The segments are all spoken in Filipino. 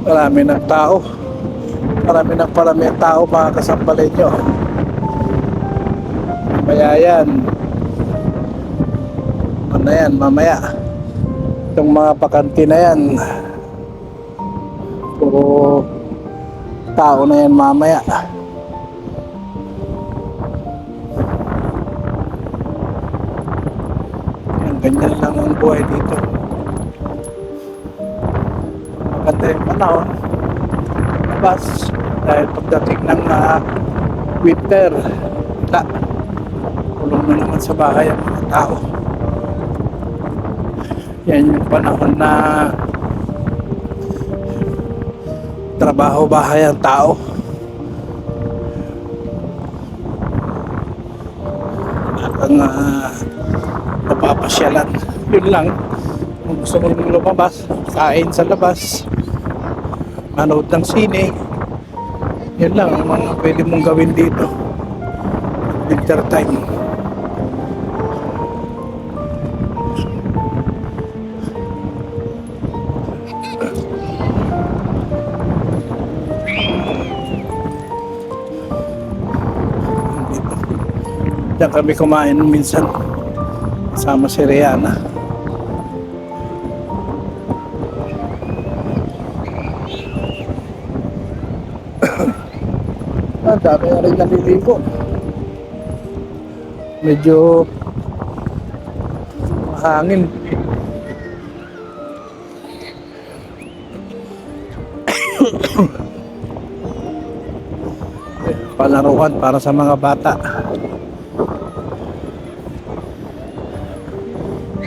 Marami ng tao. Parami ang tao, mga kasambalay nyo. Mamaya yan. Ano yan, mamaya. Itong mga bakante na yan, puro tao na yan mamaya. Yan, ganyan lang ang buhay dito. Maganda yung panahon. Labas. Dahil pagdating ng winter, kulong na naman sa bahay ang mga tao. Yan yung panahon na trabaho bahay ang tao. At ang napapasyalan. Yun lang. Kung gusto mo lumabas, kain sa labas, manood ng sine, yun lang ang mga pwede mong gawin dito winter time. Diyan kami kumain minsan kasama si Rihanna. Dami na rin naliligo. Medyo mahangin. Palaruan para sa mga bata.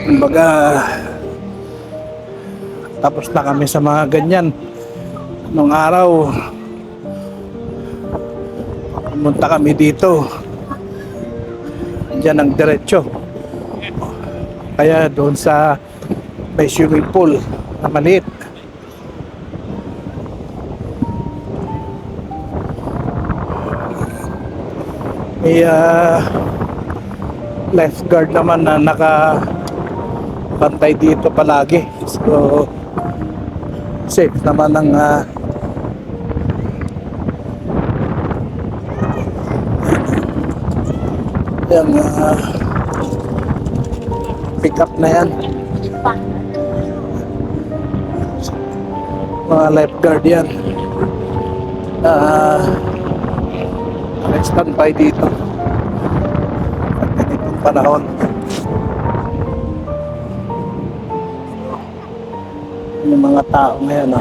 Kumbaga, tapos na kami sa mga ganyan. Nung araw, pumunta kami dito. Diyan ang diretso. Kaya doon sa may swimming pool na maliit. May lifeguard naman na nakabantay dito palagi. So, safe naman ang yung pick up na yan. Mga lifeguard yan. Standby dito at ganitong panahon. Yung mga tao ngayon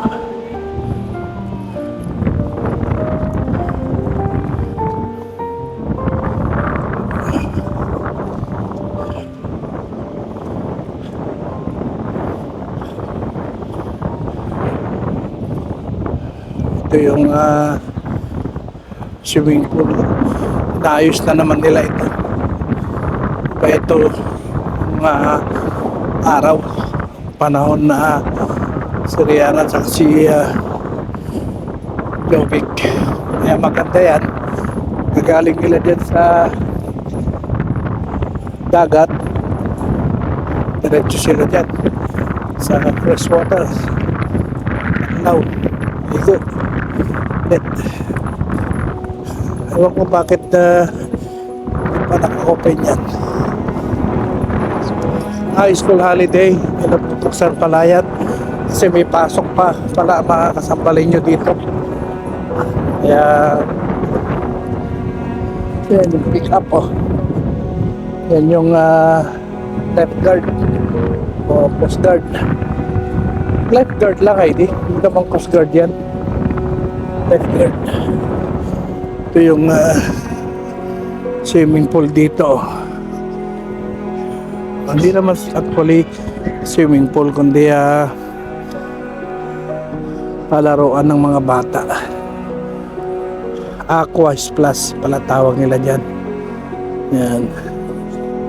ito yung swimming pool. Naayos na naman nila ito. Kaya ito mga araw, panahon na si Rihanna at si Jovic. Kaya maganda yan. Gagaling nila dyan sa dagat. Diretso sila dyan sa fresh water. Now, ligo. Ewan ko bakit hindi pa naka-open yan. High school holiday, Buksan Palayan. Kasi may pasok pa pala mga kasambalay nyo dito. Kaya yan yung pick up yan yung lifeguard o coast guard. Lifeguard lang hindi naman coast guard yan. Lifeguard. Ito yung swimming pool dito. Hindi naman actually swimming pool kundi palaruan ng mga bata. Aqua Splash pala tawag nila dyan. Yan.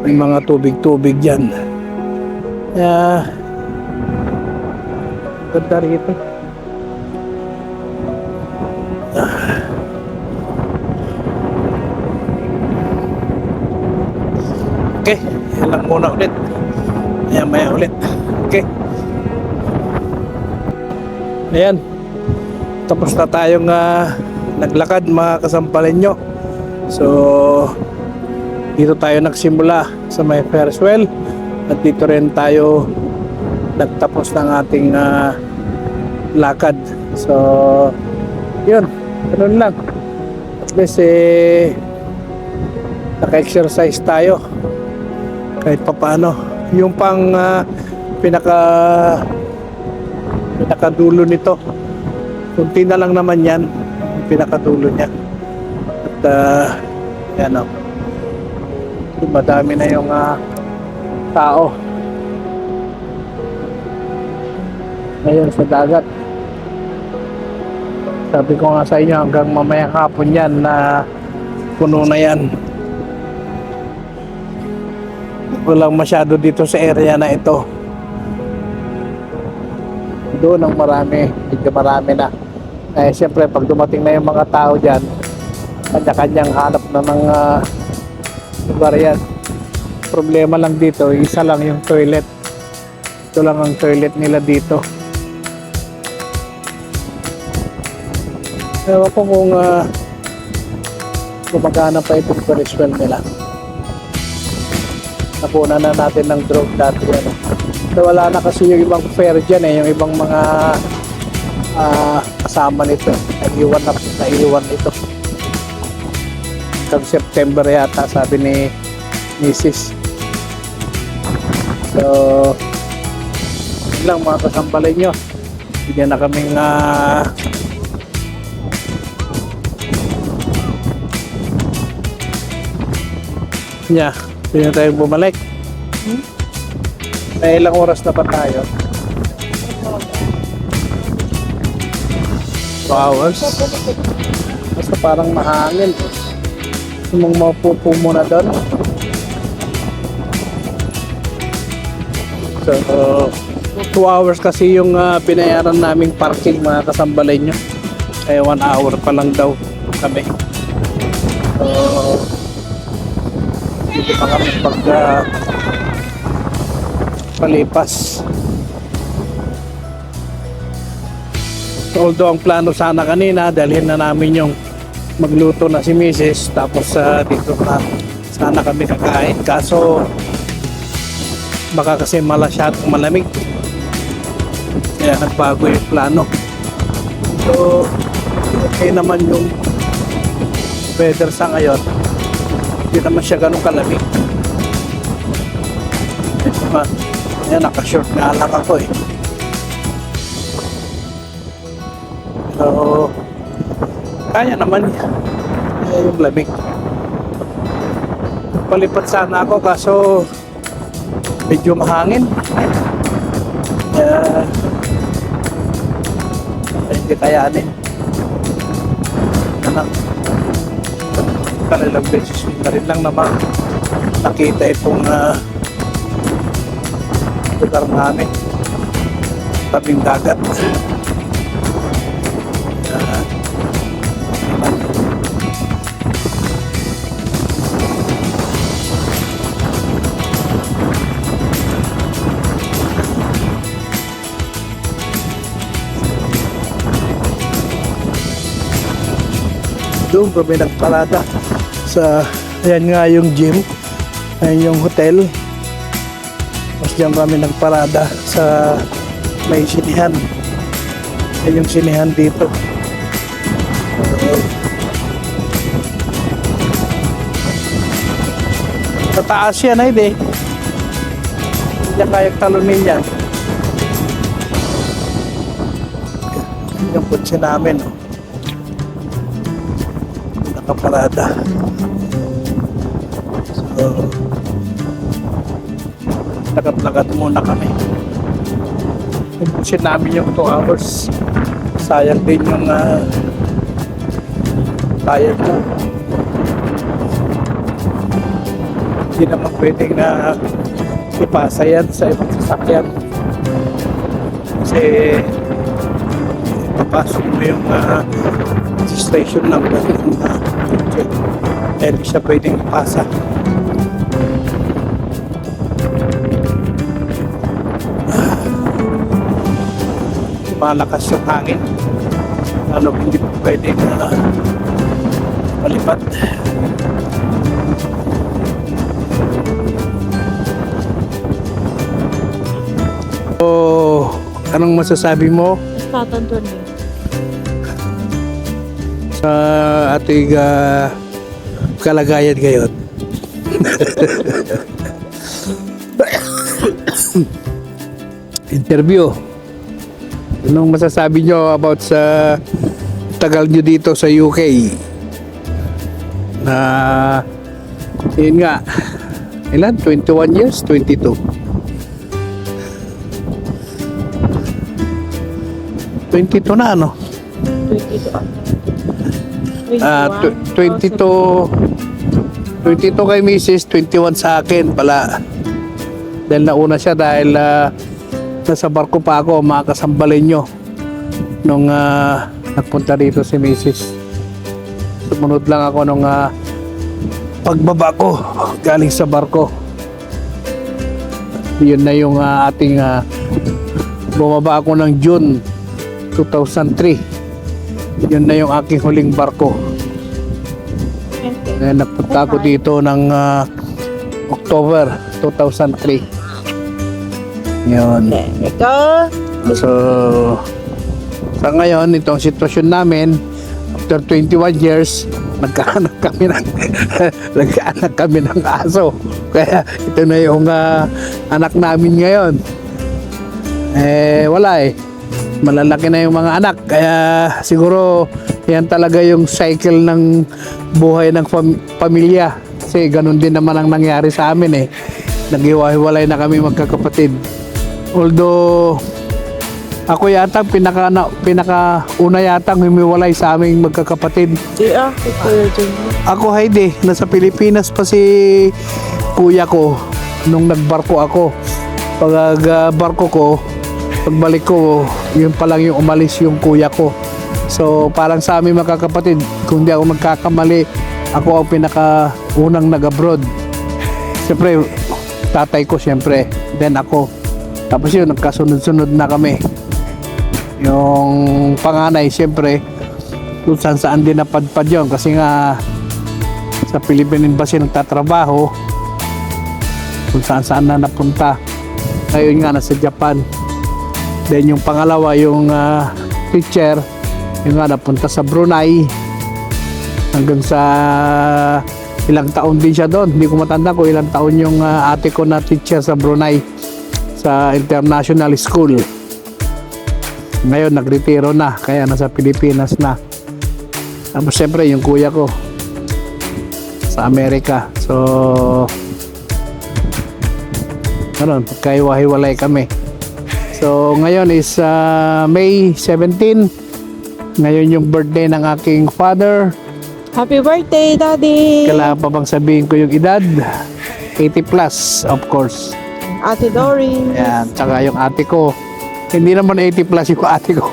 May mga tubig-tubig dyan. Ganda rito. Okay, yan lang muna ulit. Maya ulit. Okay. Ayan. tapos na tayong naglakad mga kasampalinyo. So dito tayo nagsimula sa may Ferris wheel at dito rin tayo nagtapos ng ating lakad. So yun, ganun lang. At least naka-exercise tayo kahit papaano. Yung pang pinakadulo nito, kunti na lang naman yan, yung pinakadulo niya. At yan o, madami na yung tao ngayon sa dagat. Sabi ko nga sa inyo, hanggang mamayang hapon yan na puno na yan. Walang masyado dito sa area na ito. Doon ang marami, medyo marami na. Eh siyempre pag dumating na yung mga tao dyan, kanya-kanyang hanap na ng lugar yan. Problema lang dito, isa lang yung toilet. Ito lang ang toilet nila dito. Ewan ko kung gumagana pa itong Ferris wheel nila. Napuna na natin ng drone dati yan. So, wala na kasi yung ibang fare dyan yung ibang mga kasama nito. Naiiwan ito. Hanggang September yata, sabi ni Mrs. So yun lang mga kasambalay nyo. Bigyan na kaming hindi na tayo bumalik. May ilang oras na pa tayo? 2 hours. Basta parang mahangin. Sumang mapupo muna doon. So 2 hours kasi yung pinayaran naming parking mga kasambalay nyo. Kaya 1 hour pa lang daw kami. So hindi pa kami palipas. Although ang plano sana kanina, dalhin na namin yung magluto na si Mrs. Tapos dito na sana kami kakain. Kaso baka kasi masyadong malamig. Kaya nagbago yung plano. So okay naman yung weather sa ngayon. Hindi naman siya ganun kalamig. Ayan, naka-short nga lang ako So kaya naman yung lamig. Palipat sana ako kaso medyo mahangin. Hindi kayanin. Kanilang beses na rin lang naman nakita itong lugar namin. Tabing dagat. Doon kami nagparada sa, ayan nga yung gym, ayan yung hotel. Tapos diyan kami nagparada sa may sinihan. Ayan yung sinihan dito. Sa taas yan hindi niya kayang talunin yan. Yung kutsi namin nakaparada. So lagat-lagat muna kami. Ibusin namin yung 2 hours. Sayang din yung bayad mo. Hindi naman pwedeng na ipasa yan sa ibang sasakyan. Kasi papasok mo yung registration number ng hindi siya pwedeng ipasa. Malakas yung hangin. Ano, hindi po pwede na palipat. So, anong masasabi mo Statan to ni. sa ating kalagayan ngayon? Interview. Anong masasabi nyo about sa tagal nyo dito sa UK? Na yun nga, ilan? 21 years? 22? 22 na ano? 22. 22 kay Mrs. 21 sa akin pala. Dahil nauna siya dahil nasa barko pa ako, mga kasambalin nyo nung nagpunta dito si Mrs. Sumunod lang ako nung pagbaba ko galing sa barko. Yun na yung ating bumaba ako ng June 2003. Yun na yung aking huling barko. Napunta ako dito ng October 2003. Yun. Ito. So, sa ngayon, itong sitwasyon namin, after 21 years, nagkaanak kami ng nagkaanak kami ng aso. Kaya ito na yung anak namin ngayon. Wala eh. Malalaki na yung mga anak. Kaya siguro yan talaga yung cycle ng buhay ng pamilya. Kasi ganun din naman ang nangyari sa amin eh. Naghiwa-hiwalay na kami magkakapatid. Although ako yata pinaka-una yatang humiwalay sa aming magkakapatid. Di Kuya Jun. Ako Heidi, nasa Pilipinas pa si kuya ko nung nagbarko ako. Pag barko ko, pagbalik ko, yun pa lang yung umalis yung kuya ko. So parang sa aming magkakapatid, kung di ako magkakamali, ako ang pinaka-unang nag-abroad. Siyempre, tatay ko siyempre, then ako. Tapos yun, nagkasunod-sunod na kami. Yung panganay, siyempre, kung saan din napadpad yun. Kasi nga, sa Philippine Embassy nagtatrabaho, kung saan na napunta. Ngayon nga, nasa Japan. Then yung pangalawa, yung teacher, yung nga napunta sa Brunei. Hanggang sa ilang taon din siya doon. Hindi ko matanda kung ilang taon yung ate ko na teacher sa Brunei. Sa international school. Ngayon nagretiro na, kaya nasa Pilipinas na. Tapos siyempre yung kuya ko sa Amerika. So ano, pagkaiwa-hiwalay kami. So ngayon is May 17. Ngayon yung birthday ng aking father. Happy birthday, Daddy! Kailangan pa bang sabihin ko yung edad? 80 plus, of course. Ate Dory. Yan, tsaka yung ate ko. Hindi naman 80 plus yung ate ko.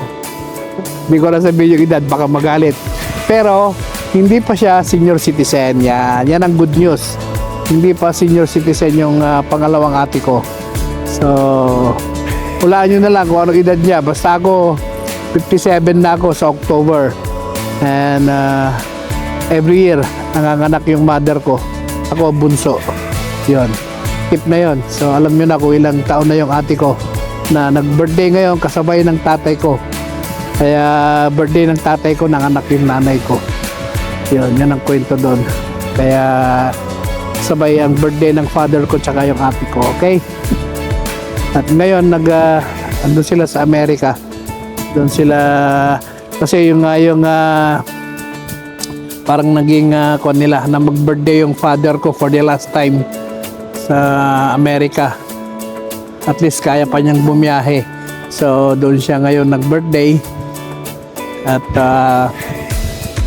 Hindi ko na sabihin yung edad, baka magalit. Pero, hindi pa siya senior citizen. Yan ang good news. Hindi pa senior citizen yung pangalawang ate ko. So, hulaan nyo na lang kung anong edad niya. Basta ako, 57 na ako sa October. And, every year, nanganganak yung mother ko. Ako, bunso. Yun. Tip na yon. So alam nyo na kung ilang taon na yung ate ko na nag-birthday ngayon kasabay ng tatay ko. Kaya birthday ng tatay ko, nanganak yung nanay ko. Yun ang kwento doon. Kaya sabay ang birthday ng father ko tsaka yung ate ko. Okay? At ngayon andun sila sa Amerika. Doon sila kasi yung parang naging kuwan nila na mag-birthday yung father ko for the last time sa Amerika. At least kaya pa niyang bumiyahe. So doon siya ngayon nag-birthday. At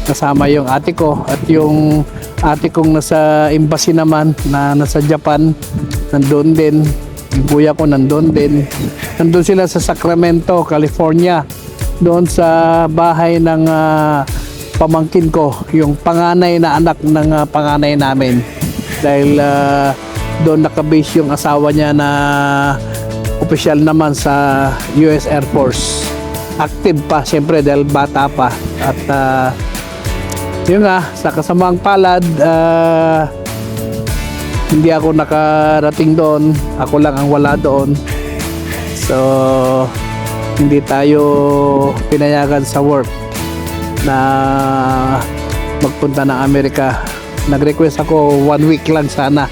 kasama yung ate ko. At yung ate kong nasa embassy naman na nasa Japan, nandoon din. Yung kuya ko nandoon din. Nandoon sila sa Sacramento, California. Doon sa bahay ng pamangkin ko. Yung panganay na anak ng panganay namin. Dahil doon nakabase yung asawa niya na opisyal naman sa US Air Force. active pa siyempre dahil bata pa. At yun nga, sa kasamaang palad, hindi ako nakarating doon, ako lang ang wala doon. So hindi tayo pinayagan sa work na magpunta ng Amerika. Nag-request ako 1 week lang sana,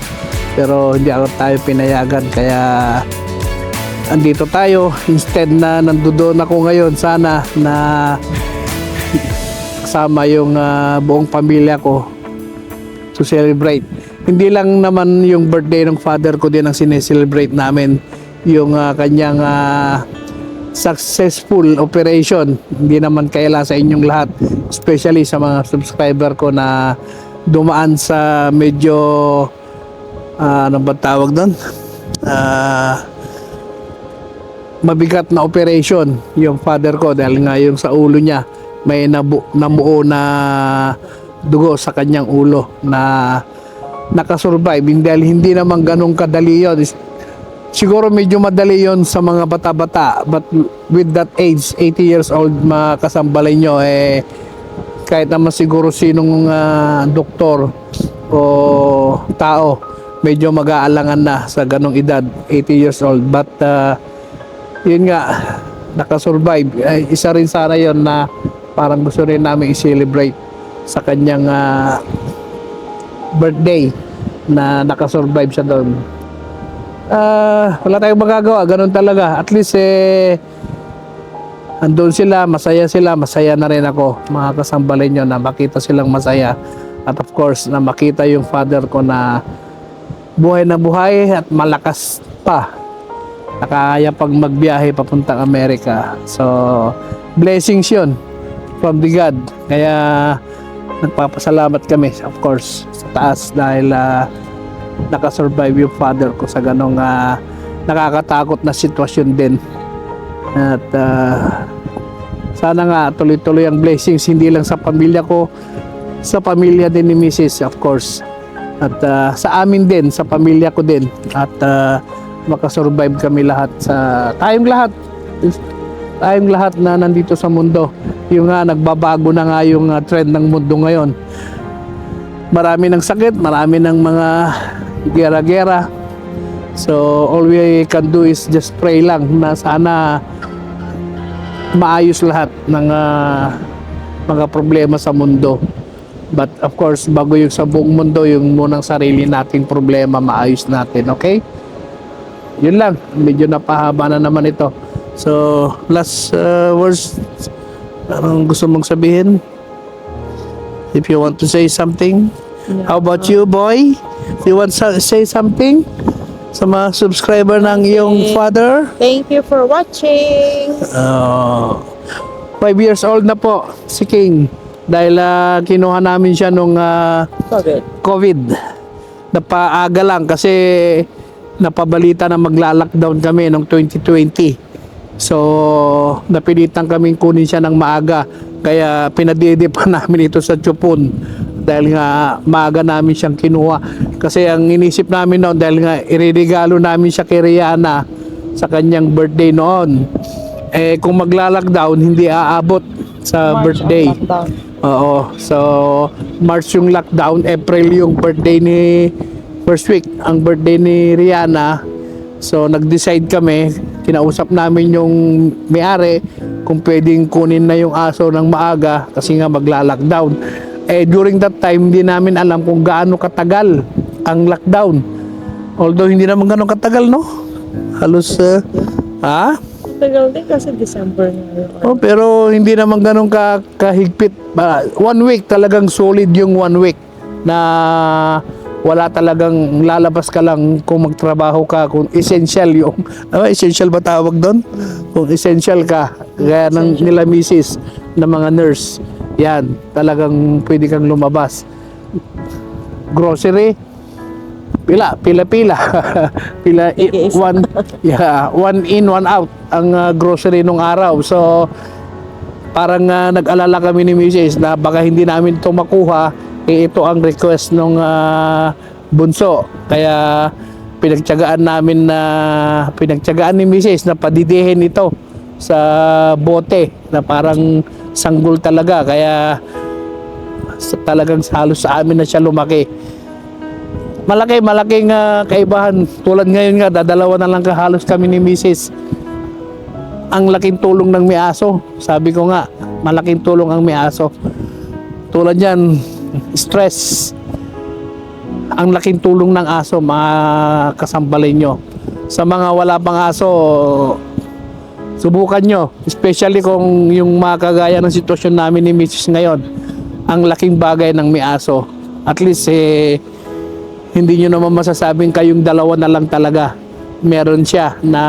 pero hindi ako tayo pinayagan, kaya andito tayo. Instead na nandoon ako ngayon, sana na kasama yung buong pamilya ko to celebrate. Hindi lang naman yung birthday ng father ko din ang sineselebrate namin, yung kanyang successful operation. Hindi naman kaila sa inyong lahat, especially sa mga subscriber ko na dumaan sa medyo ano ba tawag doon, mabigat na operation yung father ko, dahil nga yung sa ulo niya may namuo na dugo sa kanyang ulo na nakasurvive. Dahil hindi naman ganun kadali yun. Siguro medyo madali yon sa mga bata-bata, but with that age, 80 years old, makasambalay nyo, kahit naman siguro sinong doktor o tao, medyo mag-aalangan na sa ganong edad, 80 years old. But yun nga, nakasurvive. Isa rin sana yon na parang gusto rin namin i-celebrate sa kanyang birthday, na nakasurvive siya doon. Wala tayong magagawa, ganun talaga. At least andun sila, masaya na rin ako, mga kasambalin nyo, na makita silang masaya. At of course, na makita yung father ko na buhay na buhay at malakas pa, nakakaya pag magbiyahe papuntang Amerika. So blessings yun from the God, kaya nagpapasalamat kami, of course, sa taas, dahil nakasurvive yung father ko sa ganong nakakatakot na sitwasyon din. At sana nga tuloy-tuloy ang blessings, hindi lang sa pamilya ko, sa pamilya din ni Mrs. of course, at sa amin din, sa pamilya ko din, at makasurvive kami lahat, sa tayong lahat na nandito sa mundo. Yung nga, nagbabago na nga yung trend ng mundo ngayon. Marami ng sakit, marami ng mga gera-gera. So all we can do is just pray lang na sana maayos lahat ng mga problema sa mundo. But of course, bago yung sa buong mundo, yung munang sarili nating problema maayos natin, okay? Yun lang, medyo napahaba na naman ito. So last words, anong gusto mong sabihin? If you want to say something. How about you, boy? You want to say something sa mga subscriber ng iyong father? Thank you for watching. 5 years old na po si King, dahil kinuha namin siya nung COVID. Napaaga lang kasi napabalita na magla-lockdown kami nung 2020. So napilitan kaming kunin siya ng maaga, kaya pinadede pa namin ito sa Chupon, dahil nga maaga namin siyang kinuha. Kasi ang inisip namin noon, dahil nga iririgalo namin siya kay Rihanna sa kanyang birthday noon, kung magla-lockdown hindi aabot sa March birthday. Oo, so March yung lockdown, April yung birthday ni first week ang birthday ni Rihanna. So nag-decide kami, kinausap namin yung may-ari kung pwedeng kunin na yung aso ng maaga kasi nga magla-lockdown. During that time, hindi namin alam kung gaano katagal ang lockdown. Although hindi naman gaano katagal, no? Halos, Tagal din kasi December na. Oh, pero hindi naman gaano kahigpit. 1 week, talagang solid yung 1 week na wala talagang lalabas ka lang kung magtrabaho ka, kung essential yung, essential ba tawag doon? Kung essential ka, gaya ng nila misis na mga nurse. Yan, talagang pwede kang lumabas. Grocery, pila. One in, one out ang grocery nung araw. So parang nag-alala kami ni Mrs. na baka hindi namin ito makuha. Ito ang request nung bunso. Kaya pinagtiyagaan ni Mrs. na padidihin ito sa bote na parang sanggol talaga, kaya talagang halos sa amin na siya lumaki. Malaking kaibahan. Tulad ngayon nga, dadalawa na lang kahalos kami ni Mrs. Ang laking tulong ng may aso. Sabi ko nga, malaking tulong ang may aso. Tulad yan, stress. Ang laking tulong ng aso, mga kasambalin nyo. Sa mga wala pang aso, subukan nyo. Especially kung yung mga kagaya ng sitwasyon namin ni Mrs. ngayon. Ang laking bagay ng may aso. At least, hindi nyo naman masasabing kayong dalawa na lang talaga. Meron siya na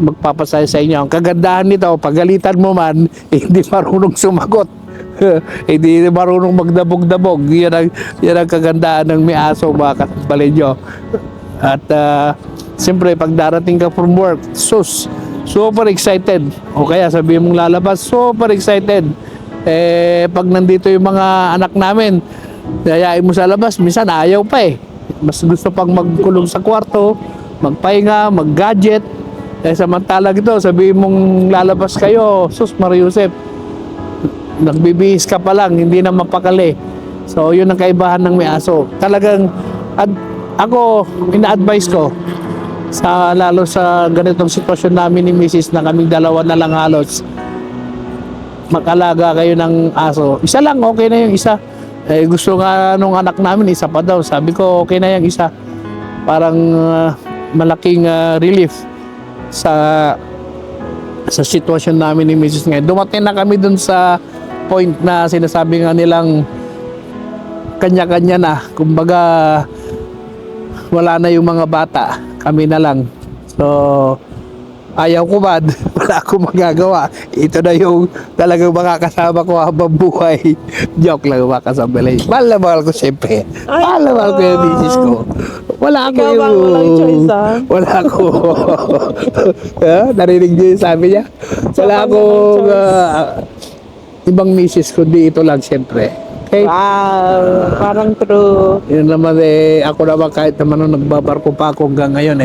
magpapasaya sa inyo. Ang kagandahan nito, pagalitan mo man, hindi marunong sumagot. Hindi marunong magdabog-dabog. Yan ang kagandahan ng may aso, mga kasambalin nyo. At siyempre, pag darating ka from work, super excited. O kaya sabihin mong lalabas, super excited. Pag nandito yung mga anak namin, yayain mo sa labas, minsan ayaw pa eh. Mas gusto pang magkulong sa kwarto, magpahinga, mag-gadget. Samantala ito, sabihin mong lalabas kayo, sus Mariusep, nagbibihis ka pa lang, hindi na mapakali. So yun ang kaibahan ng may aso. Talagang ako, ina-advise ko, lalo sa ganitong sitwasyon namin ni Mrs. na kaming dalawa na lang halos, mag-alaga kayo ng aso. Isa lang, okay na yung isa. Gusto nga nung anak namin, isa pa daw. Sabi ko, okay na yung isa. Parang malaking relief sa sitwasyon namin ni Mrs. ngayon. Dumating na kami dun sa point na sinasabi nga nilang kanya-kanya na. Kumbaga, wala na yung mga bata. Kami na lang. So, ayaw ko man, wala akong magagawa. Ito na yung talagang makakasama ko habang buhay. Joke lang, mga kasambalay. Mahal na mahal ko siyempre. Mahal na mahal ko yung misis ko. Wala ako Ikaw yung... ba walang choice, ha? Wala ako. Narinig niyo yung sabi niya? Wala Ikaw ba akong walang choice? ibang misis kundi ito lang siyempre. Okay? Wow, parang true. Yun naman ako naman kahit naman nung nagbabarko pa ako hanggang ngayon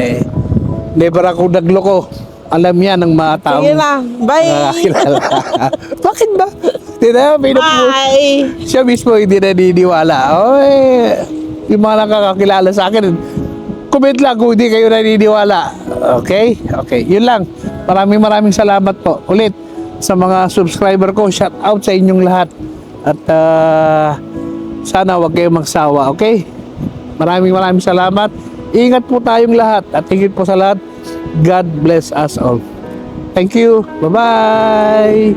never ako nagloko. Alam yan ng mga taong Sige na, bye! nakakilala. Bakit ba? Bye! Siya mismo hindi naniniwala. Yung mga nakakakilala sa akin, comment lang kung hindi kayo naniniwala. Okay? Okay, yun lang. Maraming salamat po. Ulit, sa mga subscriber ko, shout out sa inyong lahat. At sana wag kayong magsawa, okay? Maraming salamat. Ingat po tayong lahat. At higit po sa lahat, God bless us all. Thank you. Bye-bye.